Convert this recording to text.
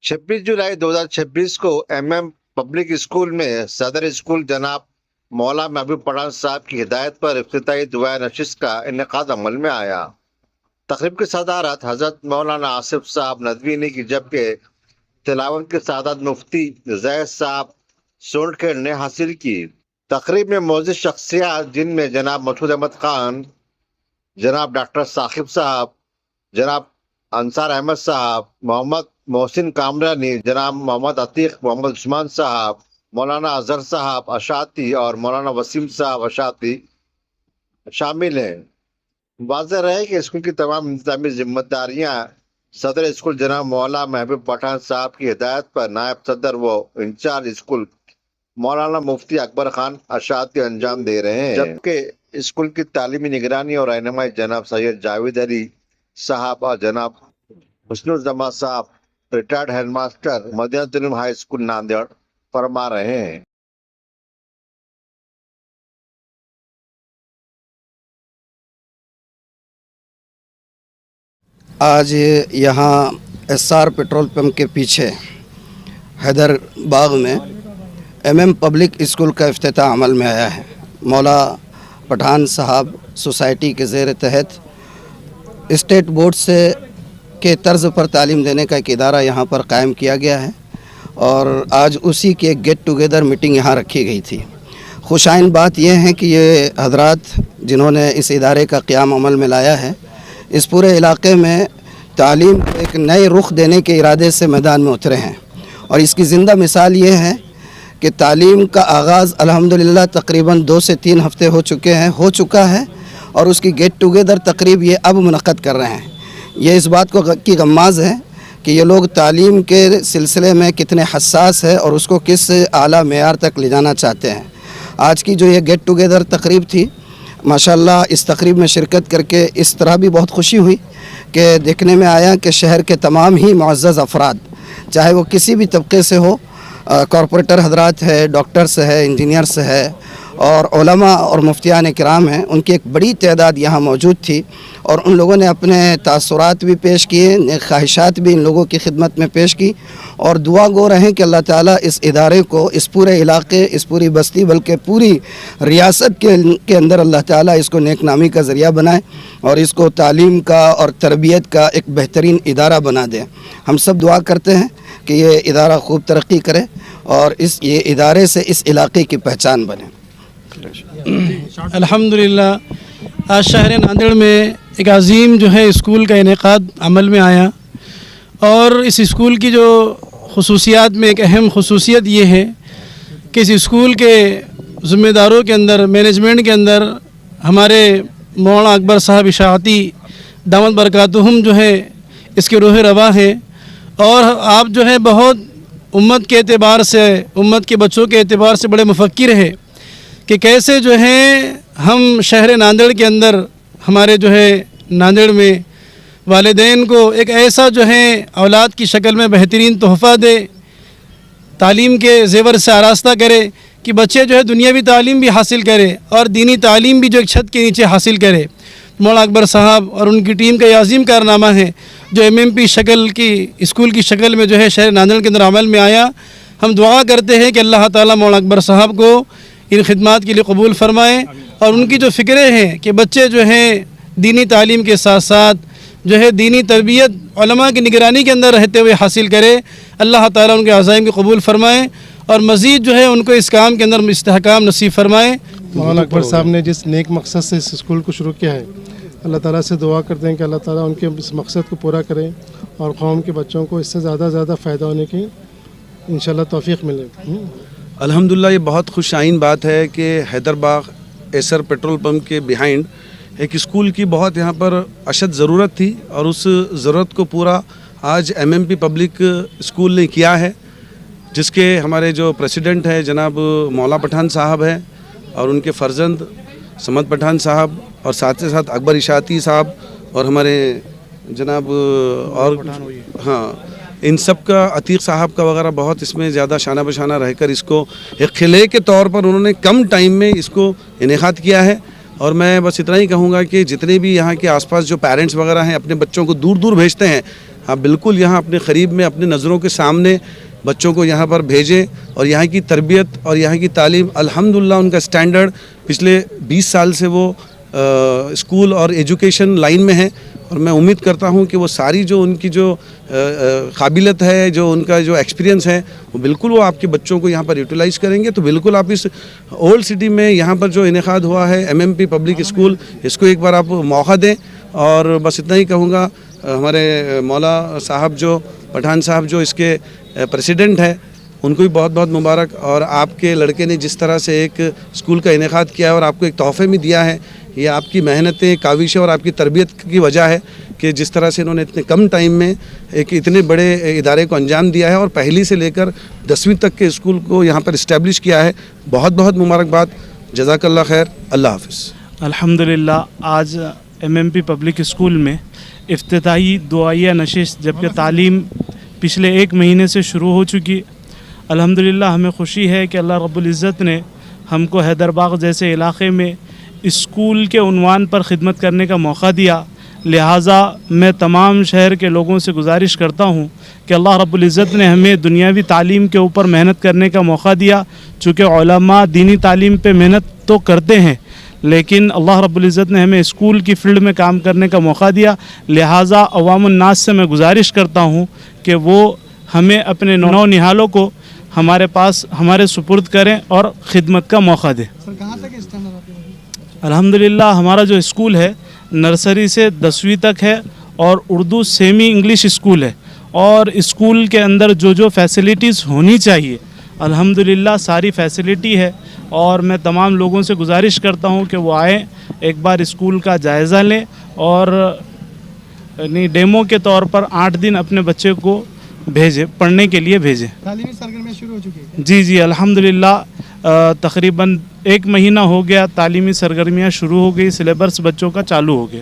छब्बीस जुलाई 2026 को MM public school में सदर स्कूल जनाब मौला महबूब पठान साहब की हिदायत पर इफ्तिताई दुआ नशिस्त का इनेकाद अमल में आया। तकरीब की सदारत हजरत मौलाना आसिफ साहब नदवी ने की, जबकि तिलावत के सादात मुफ्ती जैद साहब सोनखेड़ ने हासिल की। तकरीब में मौजूद शख्सियात जिनमें जनाब मसूद अहमद खान, जनाब डॉक्टर साकिब साहब, जनाब अंसार अहमद साहब, मोहम्मद मोहसिन कामरानी, जनाब मोहम्मद अतीक, मोहम्मद उस्मान साहब, मौलाना अजहर साहब अशाती और मौलाना वसीम साहब अशाती शामिल हैं। वाज़ेह रहे कि स्कूल की तमाम इंतजामी जिम्मेदारियां सदर स्कूल जनाब मौला महबूब पठान साहब की हिदायत पर नायब सदर व इंचार्ज स्कूल मौलाना मुफ्ती अकबर खान अशाती अंजाम दे रहे हैं, जबकि स्कूल की तालीमी निगरानी और रहनुमाई जनाब सैयद जावेद अली साहब और जनाब Husnul Sahab retired headmaster Madinatul Uloom high school Nanded फरमा रहे हैं। आज यहाँ SR पेट्रोल पंप के पीछे हैदर बाग में MM पब्लिक स्कूल का इफ्तिताह अमल में आया है। मौला पठान साहब सोसाइटी के ज़ेर तहत स्टेट बोर्ड से के तर्ज़ पर तालीम देने का एक इदारा यहाँ पर कायम किया गया है और आज उसी की एक गेट टुगेदर मीटिंग यहाँ रखी गई थी। खुशाइन बात यह है कि ये हजरात जिन्होंने इस इदारे का क़याम अमल में लाया है, इस पूरे इलाक़े में तालीम को एक नए रुख देने के इरादे से मैदान में उतरे हैं और इसकी ज़िंदा मिसाल ये है कि तालीम का आगाज़ अल्हम्दुलिल्लाह तकरीबन 2 से 3 हफ़्ते हो चुका है और उसकी गेट टुगेदर तकरीब ये अब मुनक़्क़द कर रहे हैं। ये इस बात को की गम्माज़ है कि ये लोग तालीम के सिलसिले में कितने हसास है और उसको किस आला मेयार तक ले जाना चाहते हैं। आज की जो ये गेट टुगेदर तकरीब थी, माशाल्लाह इस तकरीब में शिरकत करके इस तरह भी बहुत खुशी हुई कि देखने में आया कि शहर के तमाम ही मुअज़्ज़ज़ अफराद, चाहे वो किसी भी तबके से हो, कॉरपोरेटर हजरात है, डॉक्टर्स है, इंजीनियर्स है और उलमा और मुफ्तियान किराम हैं, उनकी एक बड़ी तादाद यहाँ मौजूद थी और उन लोगों ने अपने तासुरात भी पेश किए, ख्वाहिशात भी इन लोगों की खिदमत में पेश की और दुआ गो रहें कि अल्लाह ताला इस इदारे को, इस पूरे इलाके, इस पूरी बस्ती बल्कि पूरी रियासत के अंदर अल्लाह ताला इसको नेक नामी का ज़रिया बनाए और इसको तालीम का और तरबियत का एक बेहतरीन इदारा बना दे। हम सब दुआ करते हैं कि ये इदारा खूब तरक्की करे और ये इदारे से इस इलाके की पहचान बने। अल्हम्दुलिल्लाह आज शहर नांदेड़ में एक अज़ीम जो है स्कूल का इनेकाद अमल में आया और इस स्कूल की जो खुसूसियात में एक अहम खुसूसियत ये है कि इस स्कूल के ज़िम्मेदारों के अंदर, मैनेजमेंट के अंदर हमारे मौलाना अकबर साहब इशाअती दामत बरकातुहुम जो है इसके रूह रवा है और आप जो है बहुत उम्मत के एतबार से, उम्मत के बच्चों के एतबार से बड़े मुफक्किर है कि कैसे जो है हम शहर नांदेड़ के अंदर हमारे जो है नांदेड़ में वालिदैन को एक ऐसा जो है औलाद की शक्ल में बेहतरीन तोहफ़ा दे, तालीम के ज़ेवर से आरास्ता करे कि बच्चे जो है दुनियावी तालीम भी हासिल करे और दीनी तालीम भी जो एक छत के नीचे हासिल करे। मौलाना अकबर साहब और उनकी टीम का ये अज़ीम कारनामा है जो MMP शक्ल की स्कूल की शक्ल में जो है शहर नांदेड़ के अंदर अमल में आया। हम दुआ करते हैं कि अल्लाह ताला मौलाना अकबर साहब को इन खिदमात के लिए कबूल फ़रमाएँ और उनकी जो फ़िक्रें हैं कि बच्चे जो हैं दीनी तालीम के साथ साथ जो है दीनी तरबियत उलमा की निगरानी के अंदर रहते हुए हासिल करे, अल्लाह ताला उनके अज़ाइम को कबूल फ़रमाएँ और मज़ीद जो है उनको इस काम के अंदर इस्तेहकाम नसीब फ़रमाएँ। मौलाना अकबर साहब ने जिस नेक मकसद से इस स्कूल को शुरू किया है, अल्लाह ताला से दुआ करते हैं कि अल्लाह ताला उनके इस मकसद को पूरा करें और कौम के बच्चों को इससे ज़्यादा फ़ायदा होने की इंशाल्लाह तौफीक मिले। अल्हम्दुलिल्लाह ये बहुत खुशाइन बात है कि हैदरबाग SR पेट्रोल पंप के बिहाइंड एक स्कूल की बहुत यहाँ पर अशद ज़रूरत थी और उस ज़रूरत को पूरा आज MMP पब्लिक स्कूल ने किया है, जिसके हमारे जो प्रेसिडेंट हैं जनाब मौला पठान साहब हैं और उनके फ़र्जंद समद पठान साहब और साथ से साथ अकबर इशाअती साहब और हमारे जनाब और हाँ इन सब का अतीक साहब का वगैरह बहुत इसमें ज़्यादा शाना बशाना रहकर इसको एक खिले के तौर पर उन्होंने कम टाइम में इसको इनेकाद किया है اور میں بس اتنا ہی کہوں گا کہ جتنے بھی یہاں کے آس پاس جو پیرنٹس وغیرہ ہیں اپنے بچوں کو دور دور بھیجتے ہیں، آپ بالکل یہاں اپنے قریب میں اپنے نظروں کے سامنے بچوں کو یہاں پر بھیجیں، اور یہاں کی تربیت اور یہاں کی تعلیم الحمدللہ ان کا سٹینڈرڈ پچھلے 20 سال سے وہ اسکول اور ایجوکیشن لائن میں ہیں، اور میں امید کرتا ہوں کہ وہ ساری جو ان کی جو قابلیت ہے، جو ان کا جو ایکسپیرینس ہے، وہ بالکل وہ آپ کے بچوں کو یہاں پر یوٹیلائز کریں گے. تو بالکل آپ اس اولڈ سٹی میں یہاں پر جو انعقاد ہوا ہے MMP پبلک اسکول، اس کو ایک بار آپ موقع دیں. اور بس اتنا ہی کہوں گا، ہمارے مولا صاحب جو پٹھان صاحب جو اس کے پریسیڈنٹ ہیں، ان کو بھی بہت بہت مبارک. اور آپ کے لڑکے نے جس طرح سے ایک اسکول کا انعقاد کیا ہے اور آپ کو ایک تحفے میں دیا ہے، یہ آپ کی محنتیں، کاوشیں اور آپ کی تربیت کی وجہ ہے کہ جس طرح سے انہوں نے اتنے کم ٹائم میں ایک اتنے بڑے ادارے کو انجام دیا ہے اور پہلی سے لے کر 10ویں تک کے اسکول کو یہاں پر اسٹیبلش کیا ہے. بہت بہت مبارکباد. جزاک اللہ خیر. اللہ حافظ. الحمدللہ آج MMP پبلک اسکول میں افتتاحی دعائیہ نشست، جبکہ تعلیم پچھلے 1 مہینے سے شروع ہو چکی. الحمدللہ ہمیں خوشی ہے کہ اللہ رب العزت نے ہم کو حیدر باغ جیسے علاقے میں اسکول کے عنوان پر خدمت کرنے کا موقع دیا. لہٰذا میں تمام شہر کے لوگوں سے گزارش کرتا ہوں کہ اللہ رب العزت نے ہمیں دنیاوی تعلیم کے اوپر محنت کرنے کا موقع دیا. چونکہ علماء دینی تعلیم پہ محنت تو کرتے ہیں، لیکن اللہ رب العزت نے ہمیں اسکول کی فیلڈ میں کام کرنے کا موقع دیا. لہٰذا عوام الناس سے میں گزارش کرتا ہوں کہ وہ ہمیں اپنے نو نہالوں کو ہمارے پاس ہمارے سپرد کریں اور خدمت کا موقع دیں. الحمدللہ ہمارا جو اسکول ہے نرسری سے 10ویں تک ہے اور اردو سیمی انگلش اسکول ہے، اور اسکول کے اندر جو فیسلٹیز ہونی چاہیے الحمدللہ ساری فیسلٹی ہے. اور میں تمام لوگوں سے گزارش کرتا ہوں کہ وہ آئیں، ایک بار اسکول کا جائزہ لیں اور ڈیمو کے طور پر 8 دن اپنے بچے کو بھیجیں، پڑھنے کے لیے بھیجیں. تعلیمی سرگرمیاں شروع ہو چکی ہیں؟ جی الحمدللہ تقریباً 1 مہینہ ہو گیا، تعلیمی سرگرمیاں شروع ہو گئی، سلیبس بچوں کا چالو ہو گیا.